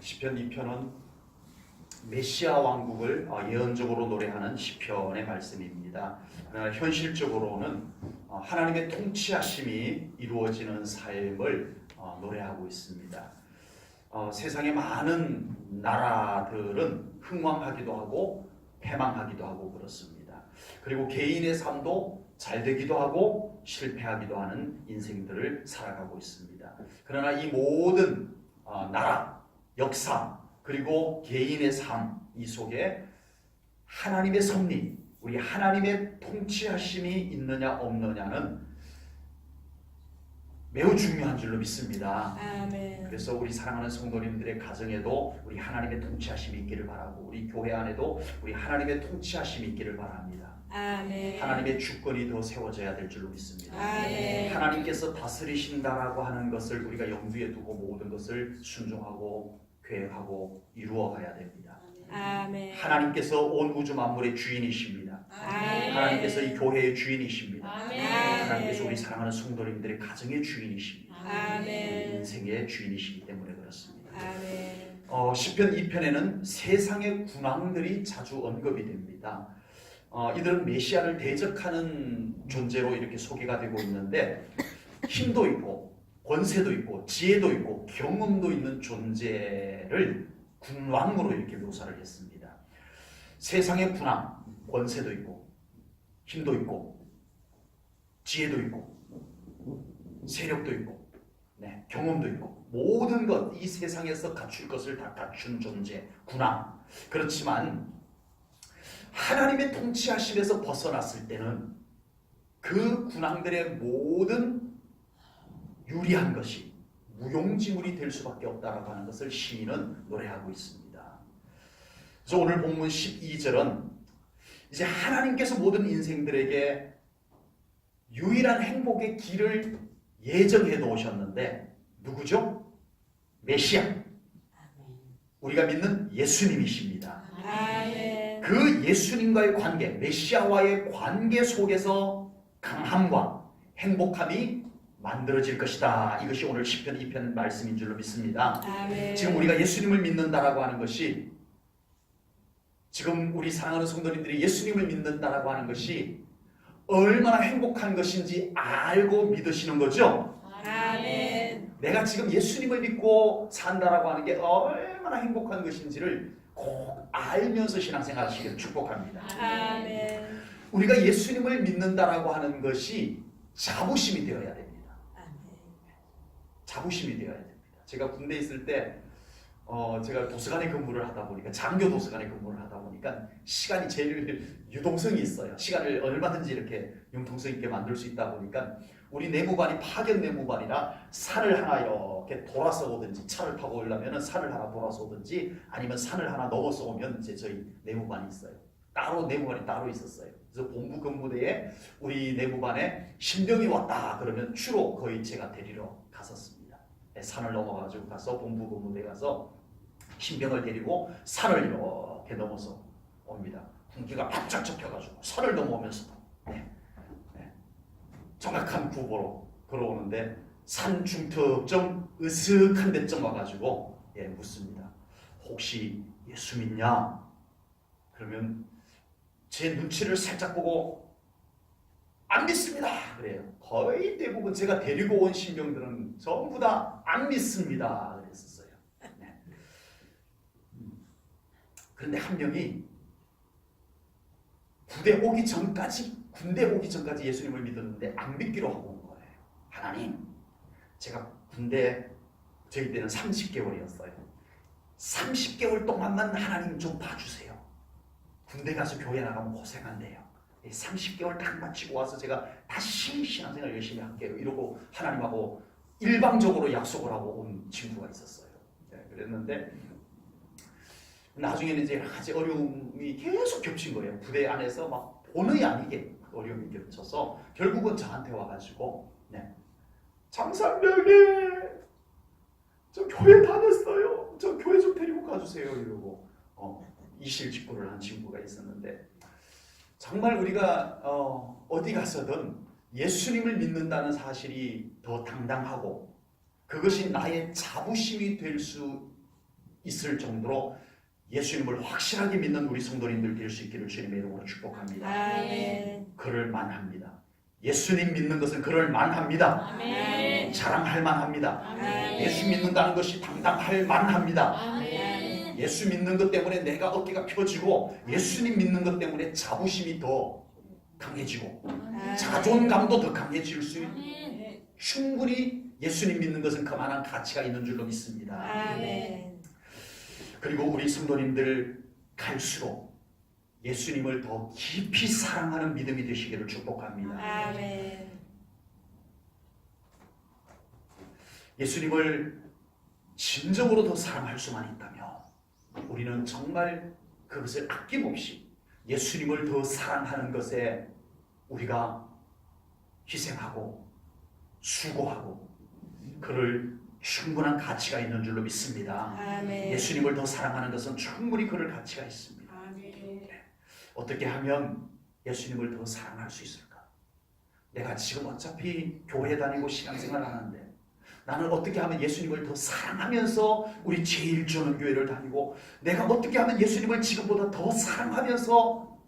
시편 2편은 메시아 왕국을 예언적으로 노래하는 시편의 말씀입니다. 그러나 현실적으로는 하나님의 통치하심이 이루어지는 삶을 노래하고 있습니다. 세상의 많은 나라들은 흥왕하기도 하고 패망하기도 하고 그렇습니다. 그리고 개인의 삶도 잘 되기도 하고 실패하기도 하는 인생들을 살아가고 있습니다. 그러나 이 모든 나라, 역사, 그리고 개인의 삶, 이 속에 하나님의 섭리, 우리 하나님의 통치하심이 있느냐 없느냐는 매우 중요한 줄로 믿습니다. 아멘. 그래서 우리 사랑하는 성도님들의 가정에도 우리 하나님의 통치하심이 있기를 바라고, 우리 교회 안에도 우리 하나님의 통치하심이 있기를 바랍니다. 아멘. 하나님의 주권이 더 세워져야 될 줄로 믿습니다. 아멘. 하나님께서 다스리신다라고 하는 것을 우리가 염두에 두고 모든 것을 순종하고 계획하고 이루어가야 됩니다. 아멘. 하나님께서 온 우주 만물의 주인이십니다. 아멘. 하나님께서 이 교회의 주인이십니다. 아멘. 하나님께서 우리 사랑하는 성도님들의 가정의 주인이십니다. 아멘. 인생의 주인이시기 때문에 그렇습니다. 아멘. 시편 2편에는 세상의 군왕들이 자주 언급이 됩니다. 이들은 메시아를 대적하는 존재로 이렇게 소개가 되고 있는데, 힘도 있고 권세도 있고 지혜도 있고 경험도 있는 존재를 군왕으로 이렇게 묘사를 했습니다. 세상의 군왕, 권세도 있고 힘도 있고 지혜도 있고 세력도 있고 경험도 있고 모든 것, 이 세상에서 갖출 것을 다 갖춘 존재, 군왕. 그렇지만 하나님의 통치하심에서 벗어났을 때는 그 군왕들의 모든 유리한 것이 무용지물이 될 수밖에 없다라고 하는 것을 시인은 노래하고 있습니다. 그래서 오늘 본문 12절은 이제 하나님께서 모든 인생들에게 유일한 행복의 길을 예정해 놓으셨는데, 누구죠? 메시아, 우리가 믿는 예수님이십니다. 아멘. 그 예수님과의 관계, 메시아와의 관계 속에서 강함과 행복함이 만들어질 것이다. 이것이 오늘 시편 2편 말씀인 줄로 믿습니다. 아멘. 지금 우리가 예수님을 믿는다라고 하는 것이, 지금 우리 사랑하는 성도님들이 예수님을 믿는다라고 하는 것이 얼마나 행복한 것인지 알고 믿으시는 거죠? 아멘. 내가 지금 예수님을 믿고 산다라고 하는 게 얼마나 행복한 것인지를 꼭 알면서 신앙생활 하시기를 축복합니다. 아멘. 우리가 예수님을 믿는다라고 하는 것이 자부심이 되어야 됩니다. 자부심이 되어야 됩니다. 제가 군대에 있을 때 제가 도서관에 근무를 하다 보니까, 장교 도서관에 근무를 하다 보니까 시간이 제일 유동성이 있어요. 시간을 얼마든지 이렇게 융통성 있게 만들 수 있다 보니까 우리 내무반이 파견 내무반이라 산을 하나 이렇게 돌아서 오든지, 차를 타고 오려면 산을 하나 돌아서 오든지 아니면 산을 하나 넘어서 오면 이제 저희 내무반이 있어요. 따로 내무반이 따로 있었어요. 그래서 본부 근무대에 우리 내무반에 신병이 왔다 그러면 주로 거의 제가 데리러 갔었습니다. 산을 넘어가지고 가서 본부 근무대에 가서 신병을 데리고 산을 이렇게 넘어서 옵니다. 군기가 바짝 접혀가지고 산을 넘어오면서 정확한 구보로 걸어오는데, 산 중턱점 으슥한 데쯤 와가지고 묻습니다. 혹시 예수 믿냐? 그러면 제 눈치를 살짝 보고 안 믿습니다 그래요. 거의 대부분 제가 데리고 온 신병들은 전부 다 안 믿습니다 그랬었어요. 그런데 한 명이 군대 오기 전까지 예수님을 믿었는데 안 믿기로 하고 온 거예요. 하나님, 제가 군대, 저희 때는 30개월이었어요. 30개월 동안만 하나님 좀 봐주세요. 군대 가서 교회 나가면 고생한대요. 30개월 딱 마치고 와서 제가 다시 신앙생활 열심히 할게요. 이러고 하나님하고 일방적으로 약속을 하고 온 친구가 있었어요. 그랬는데 나중에는 이제 여러 가지 어려움이 계속 겹친 거예요. 부대 안에서 막 본의 아니게 어려움이 겹쳐서 결국은 저한테 와가지고 장상병이 저 교회 다녔어요. 저 교회 좀 데리고 가주세요. 이러고 이실직고를 한 친구가 있었는데, 정말 우리가 어디 가서든 예수님을 믿는다는 사실이 더 당당하고 그것이 나의 자부심이 될 수 있을 정도로 예수님을 확실하게 믿는 우리 성도님들 될 수 있기를 주님의 이름으로 축복합니다. 아멘. 그럴 만합니다. 예수님 믿는 것은 그럴 만합니다. 아멘. 자랑할 만합니다. 아멘. 예수 믿는다는 것이 당당할 만합니다. 아멘. 예수 믿는 것 때문에 내가 어깨가 펴지고 예수님 믿는 것 때문에 자부심이 더 강해지고 자존감도 더 강해질 수 있는 충분히 예수님 믿는 것은 그만한 가치가 있는 줄로 믿습니다. 아멘. 그리고 우리 성도님들 갈수록 예수님을 더 깊이 사랑하는 믿음이 되시기를 축복합니다. 아멘. 예수님을 진정으로 더 사랑할 수만 있다면 우리는 정말 그것을 아낌없이 예수님을 더 사랑하는 것에 우리가 희생하고 수고하고 그를 충분한 가치가 있는 줄로 믿습니다. 아멘. 예수님을 더 사랑하는 것은 충분히 그럴 가치가 있습니다. 어떻게 하면 예수님을 더 사랑할 수 있을까? 내가 지금 어차피 교회 다니고 신앙생활 하는데 나는 어떻게 하면 예수님을 더 사랑하면서 우리 제1전원교회를 다니고 내가 어떻게 하면 예수님을 지금보다 더 사랑하면서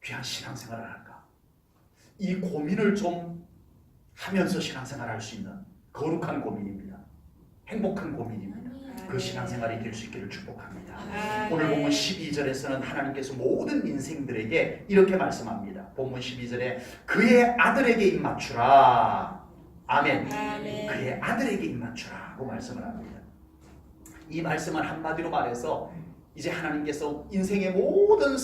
귀한 신앙생활을 할까? 이 고민을 좀 하면서 신앙생활을 할 수 있는 거룩한 고민입니다. 행복한 고민입니다. 그 신앙생활이 될 수 있기를 축복합니다. 오늘 본문 12절에서는 하나님께서 모든 인생들에게 이렇게 말씀합니다. 본문 12절에 그의 아들에게 입맞추라. 아멘. 아멘. 그의 아들에게 입맞추라고 말씀을 합니다. 이 말씀은 한마디로 말해서 이제 하나님께서 인생의 모든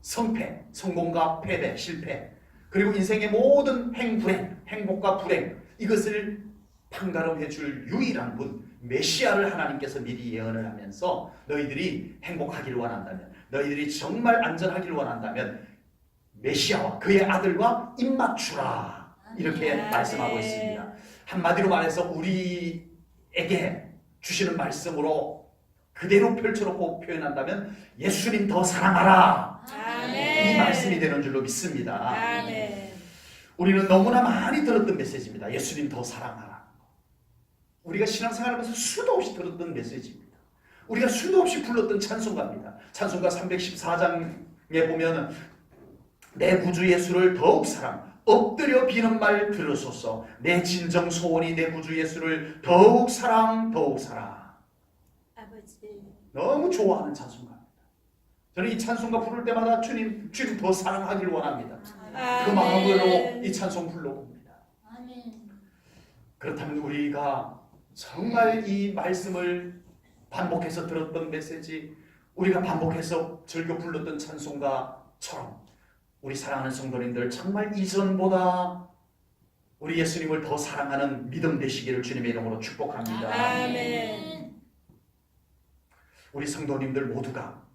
성패, 성공과 패배, 실패 그리고 인생의 모든 행불행, 행복과 불행 이것을 판가름해 줄 유일한 분 메시아를 하나님께서 미리 예언을 하면서 너희들이 행복하기를 원한다면 너희들이 정말 안전하기를 원한다면 메시아와 그의 아들과 입맞추라 이렇게 말씀하고 있습니다. 한마디로 말해서 우리에게 주시는 말씀으로 그대로 펼쳐놓고 표현한다면 예수님 더 사랑하라 아멘. 이 말씀이 되는 줄로 믿습니다. 아멘. 우리는 너무나 많이 들었던 메시지입니다. 예수님 더 사랑하라. 우리가 신앙생활하면서 수도 없이 들었던 메시지입니다. 우리가 수도 없이 불렀던 찬송가입니다. 찬송가 314장에 보면 내 구주 예수를 더욱 사랑 엎드려 비는 말 들으소서 내 진정 소원이 내 구주 예수를 더욱 사랑 더욱 사랑 아버지. 너무 좋아하는 찬송가입니다. 저는 이 찬송가 부를 때마다 주님 더 사랑하기를 원합니다. 그 마음으로 이 찬송 불러봅니다. 그렇다면 우리가 정말 이 말씀을 반복해서 들었던 메시지 우리가 반복해서 즐겨 불렀던 찬송가처럼 우리 사랑하는 성도님들 정말 이전보다 우리 예수님을 더 사랑하는 믿음 되시기를 주님의 이름으로 축복합니다. 아멘. 우리 성도님들 모두가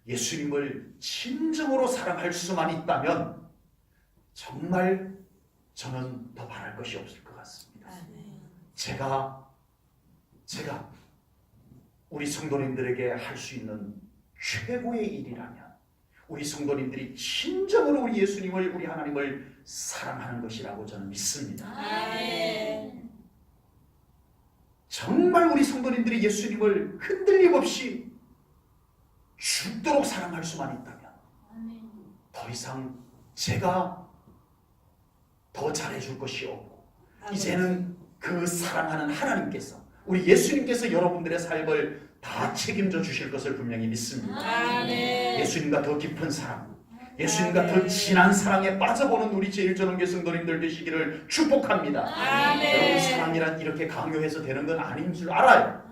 예수님을 진정으로 사랑할 수만 있다면 정말 저는 더 바랄 것이 없을 것 같습니다. 제가 우리 성도님들에게 할 수 있는 최고의 일이라면 우리 성도님들이 진정으로 우리 예수님을 우리 하나님을 사랑하는 것이라고 저는 믿습니다. 아멘. 정말 우리 성도님들이 예수님을 흔들림 없이 죽도록 사랑할 수만 있다면 더 이상 제가 더 잘해줄 것이 없고 이제는 그 사랑하는 하나님께서 우리 예수님께서 여러분들의 삶을 다 책임져 주실 것을 분명히 믿습니다. 아멘. 예수님과 더 깊은 사랑 예수님과 더 진한 사랑에 빠져보는 우리 제1전원교 성도님들 되시기를 축복합니다. 아멘. 여러분 사랑이란 이렇게 강요해서 되는 건 아닌 줄 알아요.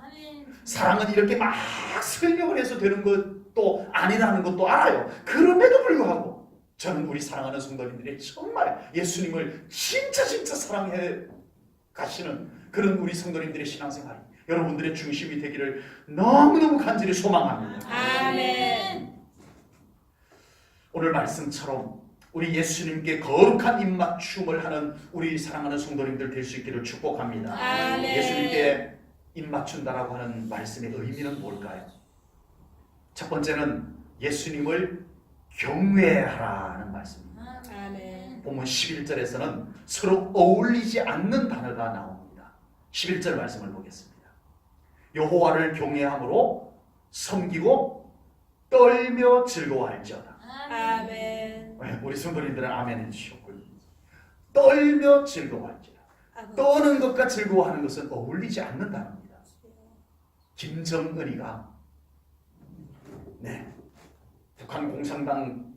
사랑은 이렇게 막 설명을 해서 되는 것도 아니라는 것도 알아요. 그럼에도 불구하고 저는 우리 사랑하는 성도님들이 정말 예수님을 진짜 사랑해 가시는 그런 우리 성도님들의 신앙생활이 여러분들의 중심이 되기를 너무너무 간절히 소망합니다. 아멘. 오늘 말씀처럼 우리 예수님께 거룩한 입맞춤을 하는 우리 사랑하는 성도님들 될 수 있기를 축복합니다. 아멘. 예수님께 입맞춘다라고 하는 말씀의 의미는 뭘까요? 첫 번째는 예수님을 경외하라는 말씀입니다. 아멘. 본문 11절에서는 서로 어울리지 않는 단어가 나옵니다. 11절 말씀을 보겠습니다. 여호와를 경외함으로 섬기고 떨며 즐거워할지어다. 아멘. 우리 성도님들은 아멘 해주셨고요. 떨며 즐거워할지어다. 떠는 것과 즐거워하는 것은 어울리지 않는 단어입니다. 김정은이가 북한 공산당,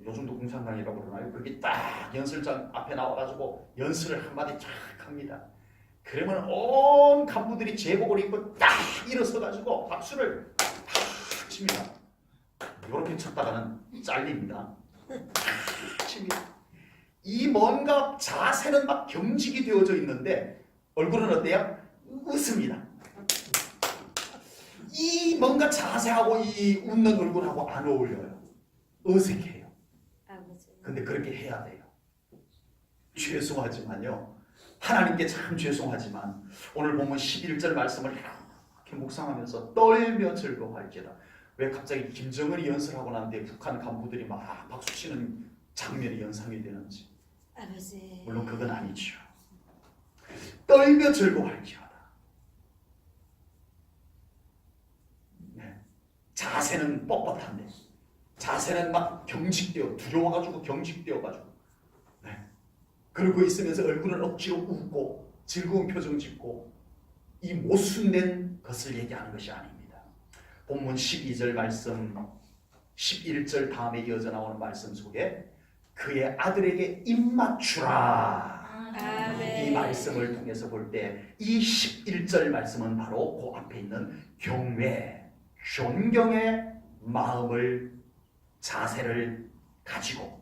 요즘도 공산당이라고 그러나요? 그게 딱 연설장 앞에 나와가지고 연설을 한마디 쫙 합니다. 그러면 온 간부들이 제복을 입고 딱 일어서가지고 박수를 탁 칩니다. 이렇게 쳤다가는 잘립니다. 탁 칩니다. 이 뭔가 자세는 막 경직이 되어져 있는데 얼굴은 어때요? 웃습니다. 이 뭔가 자세하고 이 웃는 얼굴하고 안 어울려요. 어색해요. 근데 그렇게 해야 돼요. 죄송하지만요. 하나님께 참 죄송하지만 오늘 보면 11절 말씀을 이렇게 묵상하면서 떨며 즐거워할지어다. 왜 갑자기 김정은이 연설하고 난 뒤에 북한 간부들이 막 박수치는 장면이 연상이 되는지. 물론 그건 아니죠. 떨며 즐거워할지어다. 자세는 뻣뻣한데, 자세는 막 경직되어 두려워가지고 경직되어가지고 그러고 있으면서 얼굴은 억지로 웃고 즐거운 표정 짓고 이 모순된 것을 얘기하는 것이 아닙니다. 본문 12절 말씀 11절 다음에 이어져 나오는 말씀 속에 그의 아들에게 입맞추라. 아멘. 이 말씀을 통해서 볼 때 이 11절 말씀은 바로 그 앞에 있는 경외, 존경의 마음을, 자세를 가지고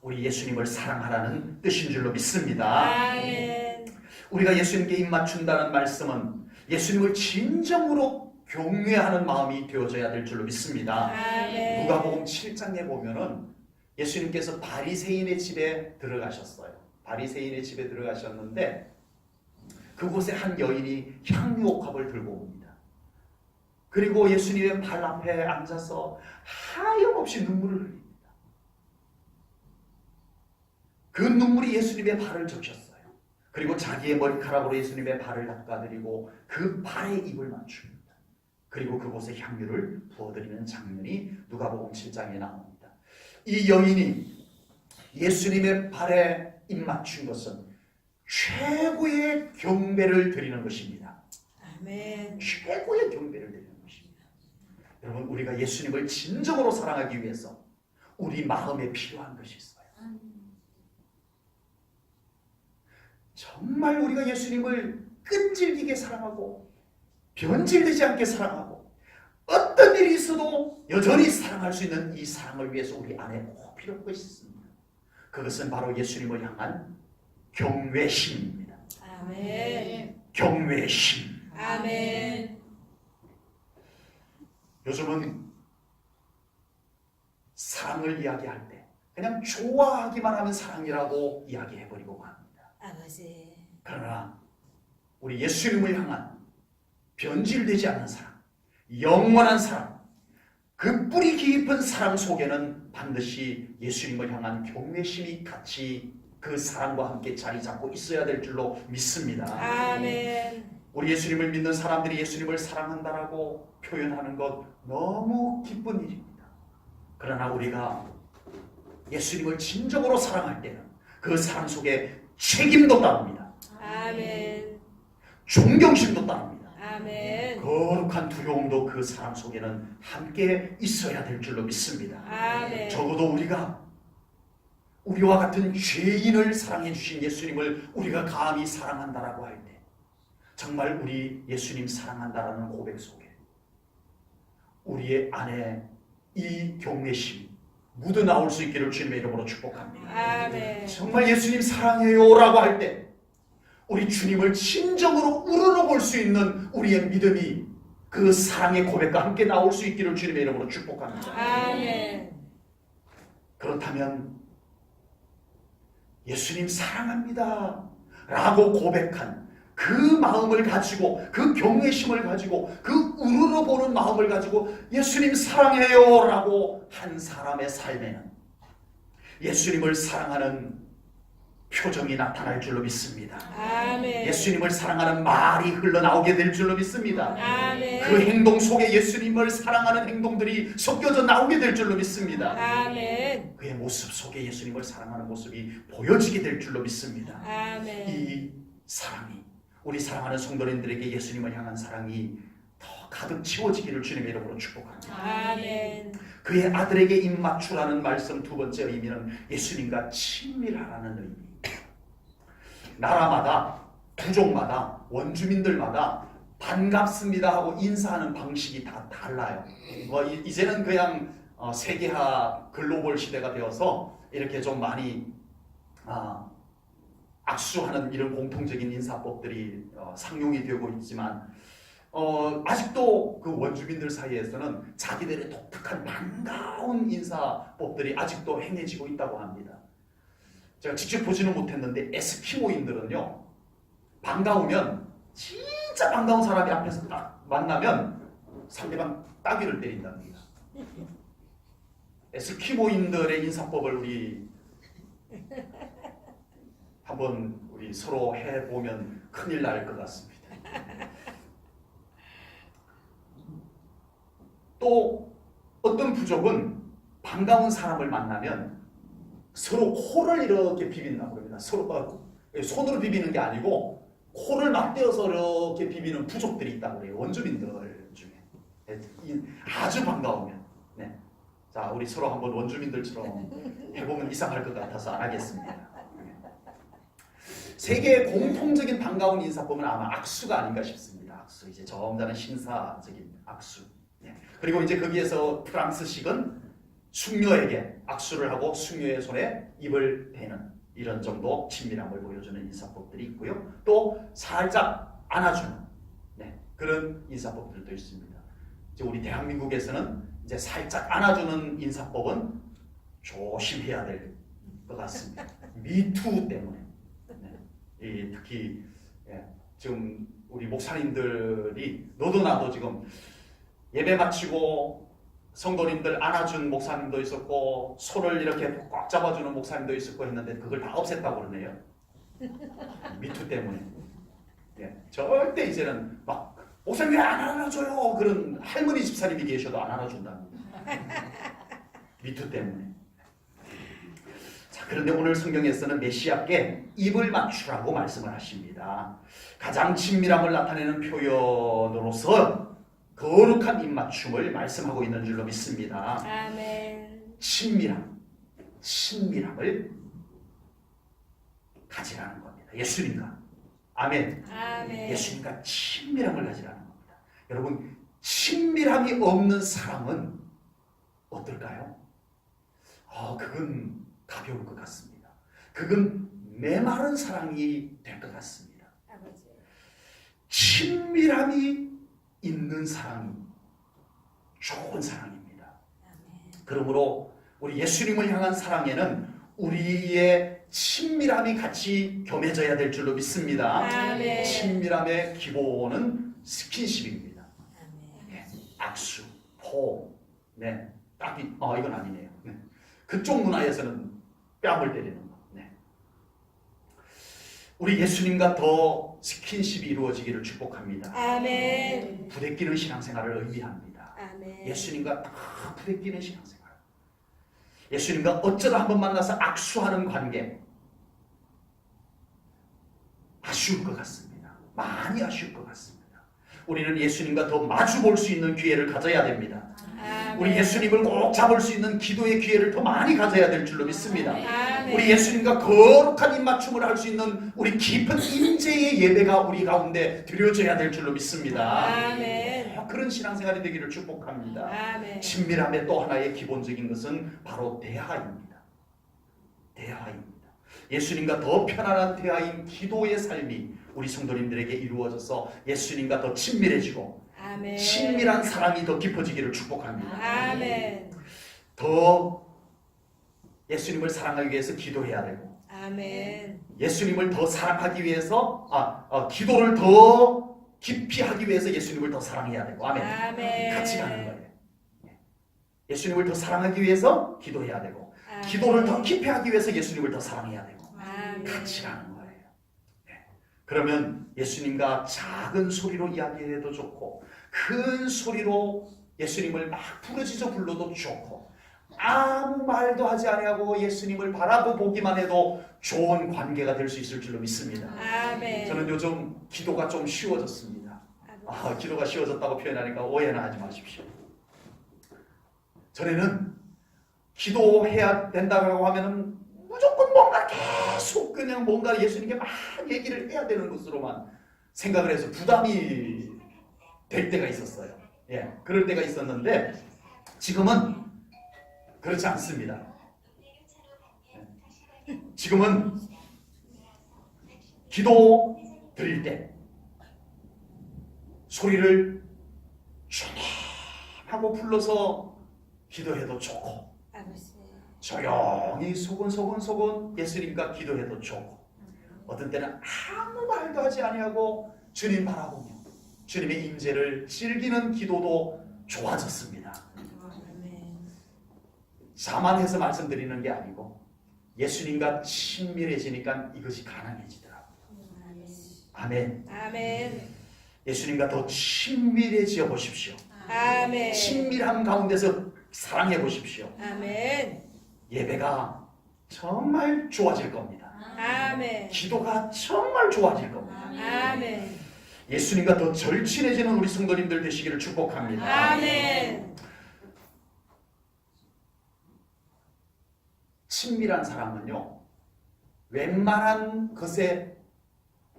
우리 예수님을 사랑하라는 뜻인 줄로 믿습니다. 아멘. 우리가 예수님께 입맞춘다는 말씀은 예수님을 진정으로 경외하는 마음이 되어져야 될 줄로 믿습니다. 아멘. 누가복음 7장에 보면은 예수님께서 바리새인의 집에 들어가셨어요. 바리새인의 집에 들어가셨는데 그곳에 한 여인이 향유옥합을 들고 옵니다. 그리고 예수님의 발 앞에 앉아서 하염없이 눈물을 흘립니다. 그 눈물이 예수님의 발을 적셨어요. 그리고 자기의 머리카락으로 예수님의 발을 닦아드리고 그 발에 입을 맞춥니다. 그리고 그곳에 향유를 부어드리는 장면이 누가복음 7장에 나옵니다. 이 여인이 예수님의 발에 입 맞춘 것은 최고의 경배를 드리는 것입니다. 아멘. 최고의 경배를 드리는 것입니다. 여러분, 우리가 예수님을 진정으로 사랑하기 위해서 우리 마음에 필요한 것이 있어요. 정말 우리가 예수님을 끈질기게 사랑하고 변질되지 않게 사랑하고 어떤 일이 있어도 여전히 사랑할 수 있는 이 사랑을 위해서 우리 안에 꼭 필요한 것이 있습니다. 그것은 바로 예수님을 향한 경외심입니다. 아멘. 경외심. 아멘. 요즘은 사랑을 이야기할 때 그냥 좋아하기만 하면 사랑이라고 이야기해버리고 합니다. 아버지. 그러나 우리 예수님을 향한 변질되지 않는 사랑, 영원한 사랑, 그 뿌리 깊은 사랑 속에는 반드시 예수님을 향한 경외심이 같이 그 사랑과 함께 자리 잡고 있어야 될 줄로 믿습니다. 아멘. 우리 예수님을 믿는 사람들이 예수님을 사랑한다라고 표현하는 것 너무 기쁜 일입니다. 그러나 우리가 예수님을 진정으로 사랑할 때는 그 사랑 속에 책임도 따릅니다. 아멘. 존경심도 따릅니다. 아멘. 거룩한 두려움도 그 사랑 속에는 함께 있어야 될 줄로 믿습니다. 아멘. 적어도 우리와 같은 죄인을 사랑해 주신 예수님을 우리가 감히 사랑한다라고 할 때 정말 우리 예수님 사랑한다라는 고백 속에 우리의 안에 이 경외심이 묻어나올 수 있기를 주님의 이름으로 축복합니다. 아멘. 정말 예수님 사랑해요 라고 할 때 우리 주님을 진정으로 우러러볼 수 있는 우리의 믿음이 그 사랑의 고백과 함께 나올 수 있기를 주님의 이름으로 축복합니다. 아멘. 그렇다면 예수님 사랑합니다 라고 고백한 그 마음을 가지고 그 경외심을 가지고 그 우러러보는 마음을 가지고 예수님 사랑해요 라고 한 사람의 삶에는 예수님을 사랑하는 표정이 나타날 줄로 믿습니다. 아멘. 예수님을 사랑하는 말이 흘러나오게 될 줄로 믿습니다. 아멘. 그 행동 속에 예수님을 사랑하는 행동들이 섞여져 나오게 될 줄로 믿습니다. 아멘. 그의 모습 속에 예수님을 사랑하는 모습이 보여지게 될 줄로 믿습니다. 아멘. 이 사랑이 우리 사랑하는 성도님들에게 예수님을 향한 사랑이 더 가득 채워지기를 주님의 이름으로 축복합니다. 아멘. 그의 아들에게 입맞추라는 말씀 두 번째 의미는 예수님과 친밀하라는 의미. 나라마다 부족마다 원주민들마다 반갑습니다 하고 인사하는 방식이 다 달라요. 이제는 그냥 세계화 글로벌 시대가 되어서 이렇게 좀 많이 악수하는 이런 공통적인 인사법들이 상용이 되고 있지만 아직도 그 원주민들 사이에서는 자기들의 독특한 반가운 인사법들이 아직도 행해지고 있다고 합니다. 제가 직접 보지는 못했는데 에스키모인들은요, 반가우면 진짜 반가운 사람이 앞에서 딱 만나면 상대방 따귀를 때린답니다. 에스키모인들의 인사법을 우리 한번 우리 서로 해보면 큰일 날 것 같습니다. 또 어떤 부족은 반가운 사람을 만나면 서로 코를 이렇게 비빈다고 합니다. 서로 손으로 비비는 게 아니고 코를 맞대어서 이렇게 비비는 부족들이 있다고 해요. 원주민들 중에 아주 반가우면. 네. 자, 우리 서로 한번 원주민들처럼 해보면 이상할 것 같아서 안 하겠습니다. 세계의 공통적인 반가운 인사법은 아마 악수가 아닌가 싶습니다. 악수, 이제 점잖은 신사적인 악수. 네. 그리고 이제 거기에서 프랑스식은 숙녀에게 악수를 하고 숙녀의 손에 입을 대는 이런 정도 친밀함을 보여주는 인사법들이 있고요. 또 살짝 안아주는 그런 인사법들도 있습니다. 이제 우리 대한민국에서는 이제 살짝 안아주는 인사법은 조심해야 될 것 같습니다. 미투 때문에. 특히 지금 우리 목사님들이 너도 나도 지금 예배 마치고 성도님들 안아준 목사님도 있었고 손을 이렇게 꽉 잡아주는 목사님도 있었고 했는데 그걸 다 없앴다고 그러네요. 미투 때문에. 절대 이제는 막 목사님 왜 안 안아줘요? 그런 할머니 집사님이 계셔도 안 안아준답니다. 미투 때문에. 자, 그런데 오늘 성경에서는 메시아께 입을 맞추라고 말씀을 하십니다. 가장 친밀함을 나타내는 표현으로서 거룩한 입맞춤을 말씀하고 있는 줄로 믿습니다. 아멘. 친밀함을 가지라는 겁니다. 예수님과. 아멘. 아멘. 예수님과 친밀함을 가지라는 겁니다. 여러분, 친밀함이 없는 사랑은 어떨까요? 그건 가벼울 것 같습니다. 그건 메마른 사랑이 될 것 같습니다. 아버지. 친밀함이 있는 사랑이 좋은 사랑입니다. 그러므로 우리 예수님을 향한 사랑에는 우리의 친밀함이 같이 겸해져야 될 줄로 믿습니다. 아멘. 친밀함의 기본은 스킨십입니다. 악수, 포, 따귀, 이건 아니네요. 그쪽 문화에서는 뺨을 때리는 거. 우리 예수님과 더 스킨십이 이루어지기를 축복합니다. 아멘. 부대끼는 신앙생활을 의미합니다. 아멘. 예수님과 다 부대끼는 신앙생활. 예수님과 어쩌다 한번 만나서 악수하는 관계. 아쉬울 것 같습니다. 많이 아쉬울 것 같습니다. 우리는 예수님과 더 마주 볼 수 있는 기회를 가져야 됩니다. 아멘. 우리 예수님을 꼭 잡을 수 있는 기도의 기회를 더 많이 가져야 될 줄로 믿습니다. 아멘. 우리 예수님과 거룩한 입맞춤을 할 수 있는 우리 깊은 임재의 예배가 우리 가운데 드려져야 될 줄로 믿습니다. 아멘. 그런 신앙생활이 되기를 축복합니다. 아멘. 친밀함의 또 하나의 기본적인 것은 바로 대화입니다. 대화입니다. 예수님과 더 편안한 대화인 기도의 삶이 우리 성도님들에게 이루어져서 예수님과 더 친밀해지고 아멘. 친밀한 사랑이 더 깊어지기를 축복합니다. 아멘. 더 예수님을 사랑하기 위해서 기도해야 되고 아멘. 예수님을 더 사랑하기 위해서 기도를 더 깊이 하기 위해서 예수님을 더 사랑해야 되고 아멘. 아멘. 같이 가는 거예요. 예수님을 더 사랑하기 위해서 기도해야 되고 아멘. 기도를 더 깊이 하기 위해서 예수님을 더 사랑해야 되고 아멘. 같이 가는 거예요. 네. 그러면 예수님과 작은 소리로 이야기해도 좋고 큰 소리로 예수님을 막 부르짖어 불러도 좋고 아무 말도 하지 아니하고 예수님을 바라보 보기만 해도 좋은 관계가 될 수 있을 줄로 믿습니다. 아멘. 저는 요즘 기도가 좀 쉬워졌습니다. 기도가 쉬워졌다고 표현하니까 오해는 하지 마십시오. 전에는 기도해야 된다고 하면은 무조건 뭔가 계속 그냥 뭔가 예수님께 막 얘기를 해야 되는 것으로만 생각을 해서 부담이 될 때가 있었어요. 예, 그럴 때가 있었는데 지금은 그렇지 않습니다. 지금은 기도 드릴 때 소리를 하고 불러서 기도해도 좋고 아버지. 조용히 소곤소곤 예수님과 기도해도 좋고 어떤 때는 아무 말도 하지 아니하고 주님 바라보며 주님의 임재를 즐기는 기도도 좋아졌습니다. 아멘. 자만해서 말씀드리는 게 아니고 예수님과 친밀해지니까 이것이 가능해지더라고요. 아멘. 아멘. 예수님과 더 친밀해져 보십시오. 아멘. 친밀함 가운데서 사랑해 보십시오. 아멘. 예배가 정말 좋아질 겁니다. 아멘. 기도가 정말 좋아질 겁니다. 아멘. 예수님과 더 절친해지는 우리 성도님들 되시기를 축복합니다. 아멘. 친밀한 사랑은요 웬만한 것에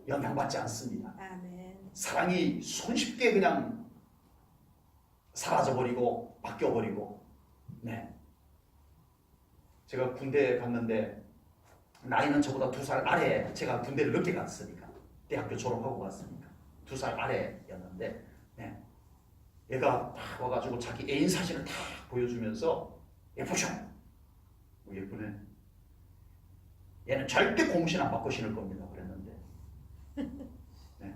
영향받지 않습니다. 아멘. 사랑이 손쉽게 그냥 사라져버리고 바뀌어버리고. 네. 제가 군대 갔는데 나이는 저보다 2살 아래, 제가 군대를 늦게 갔으니까 대학교 졸업하고 갔으니까 2살 아래였는데 네. 얘가 딱 와가지고 자기 애인 사진을 딱 보여주면서 예쁘죠? 예쁘네. 얘는 절대 공신 안 받고 신을 겁니다. 그랬는데 네.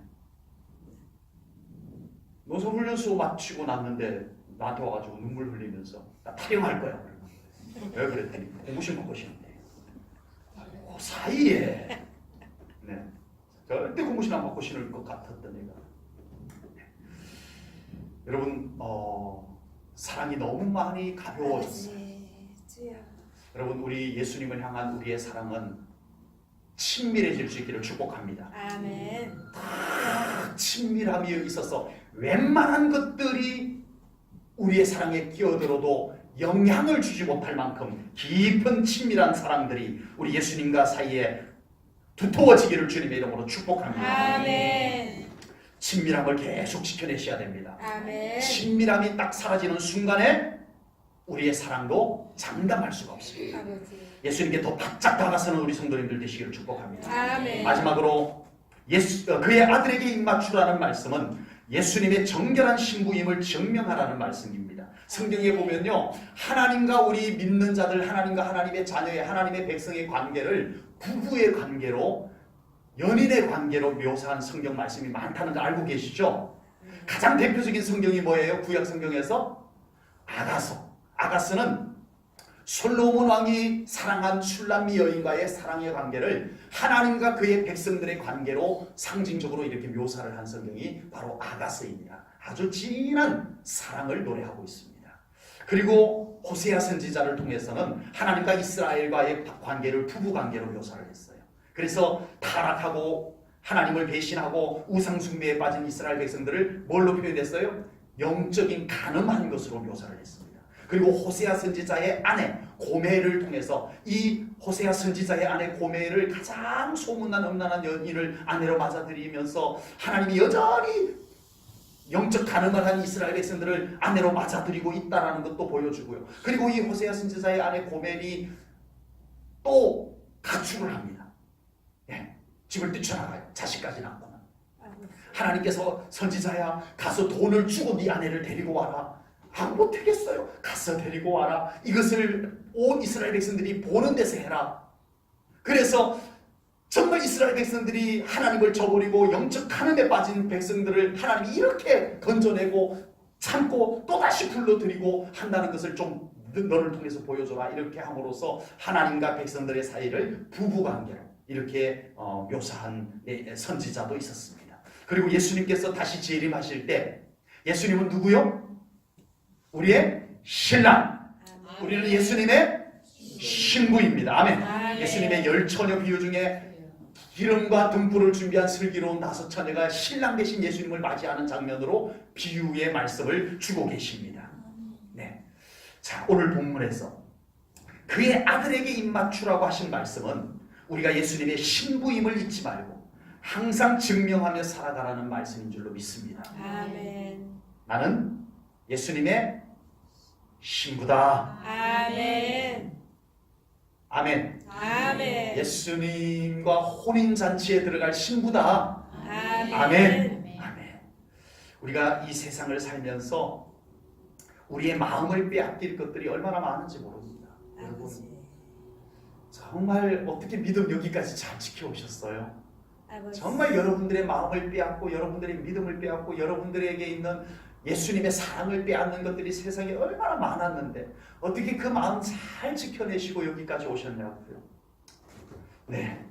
노소훈련소 마치고 났는데 나한테 와가지고 눈물 흘리면서 나 탈영할 거야. 왜 그랬더니 공신 받고 신는데 그 사이에 네. 절대 공신 안 받고 신을 것 같았던 애가 네. 여러분 사랑이 너무 많이 가벼워졌어요. 여러분 우리 예수님을 향한 우리의 사랑은 친밀해질 수 있기를 축복합니다. 아멘. 친밀함이 있어서 웬만한 것들이 우리의 사랑에 끼어들어도 영향을 주지 못할 만큼 깊은 친밀한 사랑들이 우리 예수님과 사이에 두터워지기를 주님의 이름으로 축복합니다. 아멘. 친밀함을 계속 지켜내셔야 됩니다. 아멘. 친밀함이 딱 사라지는 순간에 우리의 사랑도 장담할 수가 없습니다. 아버지. 예수님께 더 바짝 다가서는 우리 성도님들 되시기를 축복합니다. 아멘. 마지막으로 그의 아들에게 입맞추라는 말씀은 예수님의 정결한 신부임을 증명하라는 말씀입니다. 성경에 보면요 하나님과 우리 믿는 자들, 하나님과 하나님의 자녀의, 하나님의 백성의 관계를 부부의 관계로, 연인의 관계로 묘사한 성경 말씀이 많다는 걸 알고 계시죠? 가장 대표적인 성경이 뭐예요? 구약 성경에서 아가서. 아가스는 솔로몬 왕이 사랑한 슐람미 여인과의 사랑의 관계를 하나님과 그의 백성들의 관계로 상징적으로 이렇게 묘사를 한 성경이 바로 아가서입니다. 아주 진한 사랑을 노래하고 있습니다. 그리고 호세아 선지자를 통해서는 하나님과 이스라엘과의 관계를 부부 관계로 묘사를 했어요. 그래서 타락하고 하나님을 배신하고 우상 숭배에 빠진 이스라엘 백성들을 뭘로 표현했어요? 영적인 가늠한 것으로 묘사를 했습니다. 그리고 호세아 선지자의 아내 고멜을 통해서 이 호세아 선지자의 아내 고멜을 가장 소문난 음란한 여인을 아내로 맞아들이면서 하나님이 여전히 영적 가늠을 한 이스라엘 백성들을 아내로 맞아들이고 있다는 것도 보여주고요. 그리고 이 호세아 선지자의 아내 고멜이 또 가출을 합니다. 예, 집을 뛰쳐나가요. 자식까지 낳고는. 하나님께서 선지자야 가서 돈을 주고 네 아내를 데리고 와라. 못하겠어요. 가서 데리고 와라. 이것을 온 이스라엘 백성들이 보는 데서 해라. 그래서 정말 이스라엘 백성들이 하나님을 저버리고 영적 가늠에 빠진 백성들을 하나님이 이렇게 건져내고 참고 또다시 불러들이고 한다는 것을 좀 너를 통해서 보여줘라. 이렇게 함으로써 하나님과 백성들의 사이를 부부관계로, 이렇게 묘사한 선지자도 있었습니다. 그리고 예수님께서 다시 재림하실 때 예수님은 누구요? 우리의 신랑. 우리는 예수님의 신부입니다. 아멘. 아멘. 예수님의 10처녀 비유 중에 기름과 등불을 준비한 슬기로운 5처녀가 신랑 되신 예수님을 맞이하는 장면으로 비유의 말씀을 주고 계십니다. 네. 자, 오늘 본문에서 그의 아들에게 입맞추라고 하신 말씀은 우리가 예수님의 신부임을 잊지 말고 항상 증명하며 살아가라는 말씀인 줄로 믿습니다. 아멘. 나는 예수님의 신부다. 아멘. 아멘. 아멘. 예수님과 혼인잔치에 들어갈 신부다. 아멘. 아멘. 아멘. 우리가 이 세상을 살면서 우리의 마음을 빼앗길 것들이 얼마나 많은지 모릅니다. 여러분, 아버지. 정말 어떻게 믿음 여기까지 잘 지켜오셨어요? 아버지. 정말 여러분들의 마음을 빼앗고 여러분들의 믿음을 빼앗고 여러분들에게 있는 예수님의 사랑을 빼앗는 것들이 세상에 얼마나 많았는데 어떻게 그 마음 잘 지켜내시고 여기까지 오셨냐고요. 네,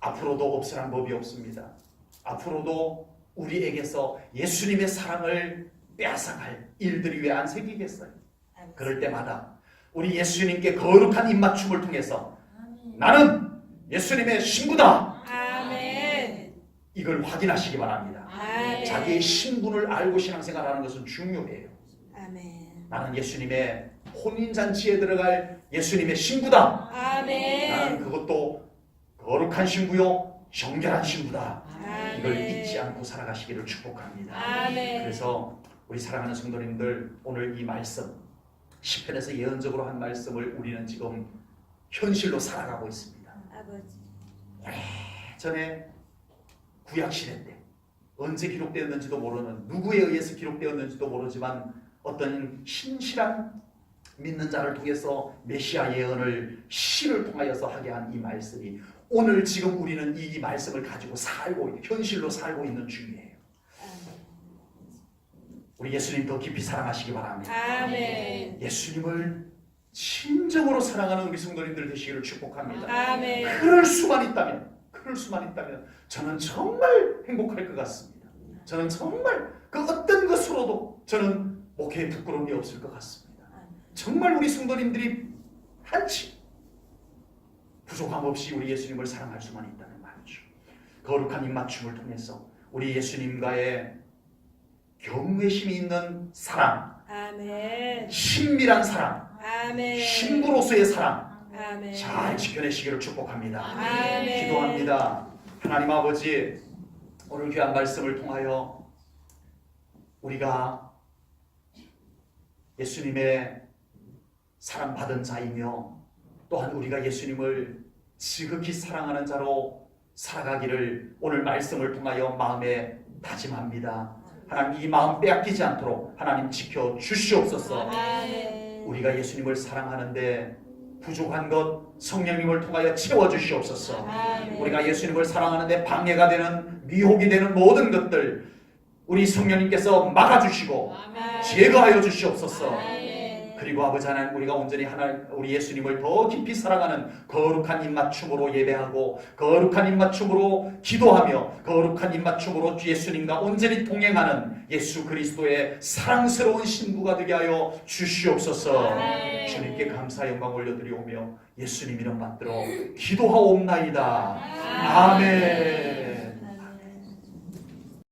앞으로도 없으란 법이 없습니다. 앞으로도 우리에게서 예수님의 사랑을 빼앗아갈 일들이 왜 안 생기겠어요? 아버지. 그럴 때마다 우리 예수님께 거룩한 입맞춤을 통해서 나는 예수님의 신부다, 아멘. 이걸 확인하시기 바랍니다. 아멘. 자기의 신분을 알고 신앙생활하는 것은 중요해요. 아멘. 나는 예수님의 혼인잔치에 들어갈 예수님의 신부다. 나는 아멘. 그것도 거룩한 신부요 정결한 신부다. 이걸 아멘. 잊지 않고 살아가시기를 축복합니다. 아멘. 그래서 우리 사랑하는 성도님들, 오늘 이 말씀 시편에서 예언적으로 한 말씀을 우리는 지금 현실로 살아가고 있습니다. 아버지. 전에 구약시대 때 언제 기록되었는지도 모르는, 누구에 의해서 기록되었는지도 모르지만 어떤 신실한 믿는 자를 통해서 메시아 예언을 시를 통하여서 하게 한 이 말씀이 오늘 지금 우리는 이 말씀을 가지고 살고 현실로 살고 있는 중이에요. 우리 예수님 더 깊이 사랑하시기 바랍니다. 아멘. 예수님을 진정으로 사랑하는 우리 성도님들 되시기를 축복합니다. 아멘. 그럴 수만 있다면 저는 정말 행복할 것 같습니다. 저는 정말 그 어떤 것으로도 저는 목회에 부끄러움이 없을 것 같습니다. 정말 우리 성도님들이 한치 부족함 없이 우리 예수님을 사랑할 수만 있다면 말이죠. 거룩한 입맞춤을 통해서 우리 예수님과의 경외심이 있는 사랑, 아멘. 신밀한 사랑, 아멘. 신부로서의 사랑 아멘. 잘 지켜내시기를 축복합니다. 아멘. 기도합니다. 하나님 아버지, 오늘 귀한 말씀을 통하여 우리가 예수님의 사랑받은 자이며 또한 우리가 예수님을 지극히 사랑하는 자로 살아가기를 오늘 말씀을 통하여 마음에 다짐합니다. 하나님, 이 마음 빼앗기지 않도록 하나님 지켜 주시옵소서. 아멘. 우리가 예수님을 사랑하는데 부족한 것 성령님을 통하여 채워주시옵소서. 아멘. 우리가 예수님을 사랑하는데 방해가 되는, 미혹이 되는 모든 것들 우리 성령님께서 막아주시고 아멘. 제거하여 주시옵소서. 아멘. 그리고 아버지 하나님, 우리가 온전히 우리 예수님을 더 깊이 사랑하는 거룩한 입맞춤으로 예배하고 거룩한 입맞춤으로 기도하며 거룩한 입맞춤으로 예수님과 온전히 동행하는 예수 그리스도의 사랑스러운 신부가 되게 하여 주시옵소서. 아멘. 주님께 감사 영광 올려드리오며 예수님 이름 받들어 기도하옵나이다. 아멘.